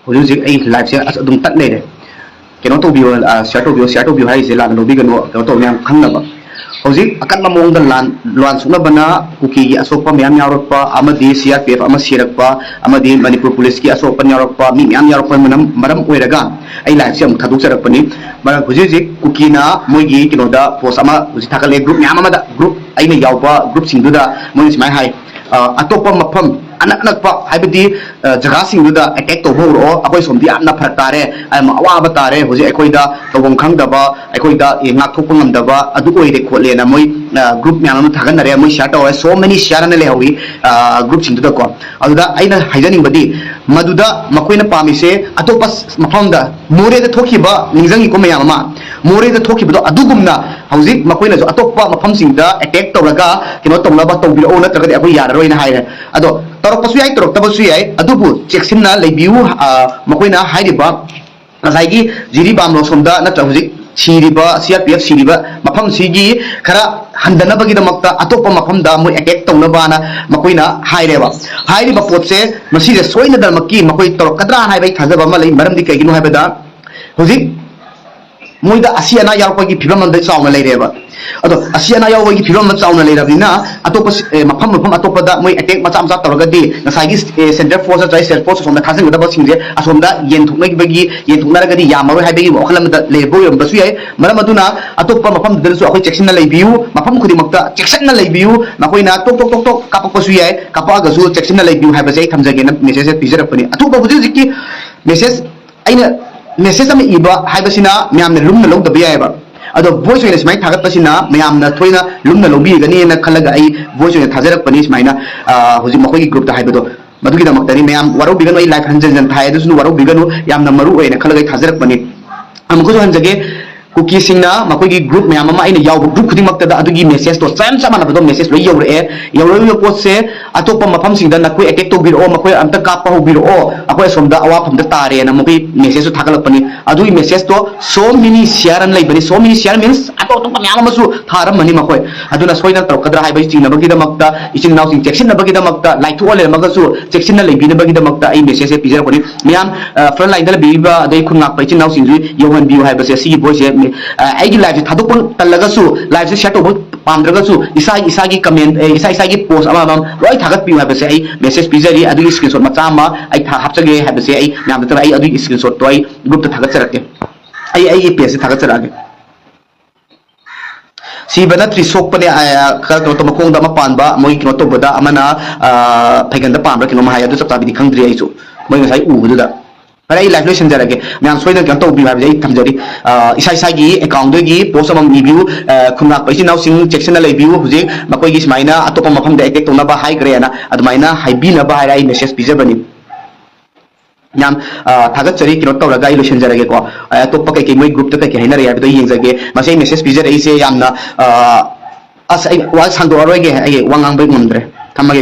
Houjik ai live se adum tat le keno to bio share to bio hai se lan no bi gano keno to myam khangna ba Houjik akan mamong da lan suna bana kuki gi asopa myam yarokpa amadi CRPF ama sirakpa amadi Manipur police ki asopa yarokpa mi myam yarokpa maram oiraga ai live se am thaduk sarakpani ba Houjik Kukina moigi keno da post ama Houjik thakale group myam ama da group aina yawpa group sing du da moi smai hai atopa mafam anak pa haibadi jaga sing du da attack to ho akoi som di amna phar tare am awaba tare hoje akoi da tawong khang da ba akoi da ngak thok ngam da ba adu oi de khole na moi group myam na thagan na re moi share to so many share na le hawi group sing du da ko adu da aina haijaning badi maduda makoi na pami se atopa mafam da more da thoki ba ningjangi ko mayam ma more da thoki ba adu gumna Houjik makoi na jo atopa mafam sing da attack to laga kino to na ba to bi o na taga akoi yar roi na hai ado torok pasu ai torok tabasu ai adubu checksin na leibiu makoina hairiba ngasai jiri bam lo somda na Houjik siriba CRPF siriba mafam sigi khara handana bagi da makta atopa mafam da moi attack tong na bana makoina haireba hairiba potse masi re soina dal makki makoi torok kadra hai bai thajaba ma lei maram di kai ginu haibada Houjik moida asiana yarpagi phibam da chauna leireba ado asiana yawagi phibam ma chauna leirabina atopa mafam atopa da moi attack macha macha toragadi nasagi center force chai self force somda khasing da basingje asomda yen thuknagi bagi yen thuknaragadi yamaro haibagi okhalam da lebo yam basu yai maram aduna atopa mafam dalsu akoi section na leibiu mafam khudi makta section na leibiu makoina tok kapak pasu yai kapaga su section na leibiu haibase thamjage na message pijarapani atopa Houjik message aina message am iba haibasina myamna lumna log da biya ado voice oina smai thagat pasina myamna thoina lumna lobi gani na khalaga ai voice oina thajarak pani smaina Houjik makoi group da haibedo madugi da maktani myam waro bigano ai live hanjan thai dusnu waro bigano yamna maru oina khalaga thajarak pani amko hanjage Kuki singna makoi group myam ama aina yaw group khudi makta da adugi message to sam sama na do message loi yawre post se atopa mafam sing da nakoi attack to biro makoi amta kapa ho biro akoi somda awa pham da tare na makoi message to thagalak pani adui message to so many share an lai bani so many share means ato to myam ama su tharam mani makoi aduna soina tar kadra hai bai ching na bagi da makta ichin now sing section na bagi da makta like to ole magasu section na lai bi na bagi da makta ai message pijar pani myam front line da bi ba dai khun ngak pai chin now sing ju yohan bi hai ba se si voice ai live thaduk talagasu live se share to pamdragasu isa gi comment isa gi post ama loi thagat pi haibase ai message pijari adu screenshot macha ma ai hapchage haibase ai myam da ai adu screenshot to ai group ta thagat charake ai page thagat charage si bana tri sok pane ka to makong da ma panba moi kino to boda amana phaigan da pamra kino ma hai adu chapta bi khangdri ai chu moi ngai u du da Para live lo senjara ke, myam soina kya to bi ba jai thamjari isa gi account gi post amam review khumna paisi now sing section na review Houjik makoi gi smaina atopa mafam da attack to na ba hai gre na admaina haibi na ba hai message pija bani nyam thagat chari kino to raga ilo senjara ke ko atopa kai moi group ta kai haina re ya do yeng jage masai message pija re se yamna as ai wa sangdo roge ai wangang bai ngomdre thamage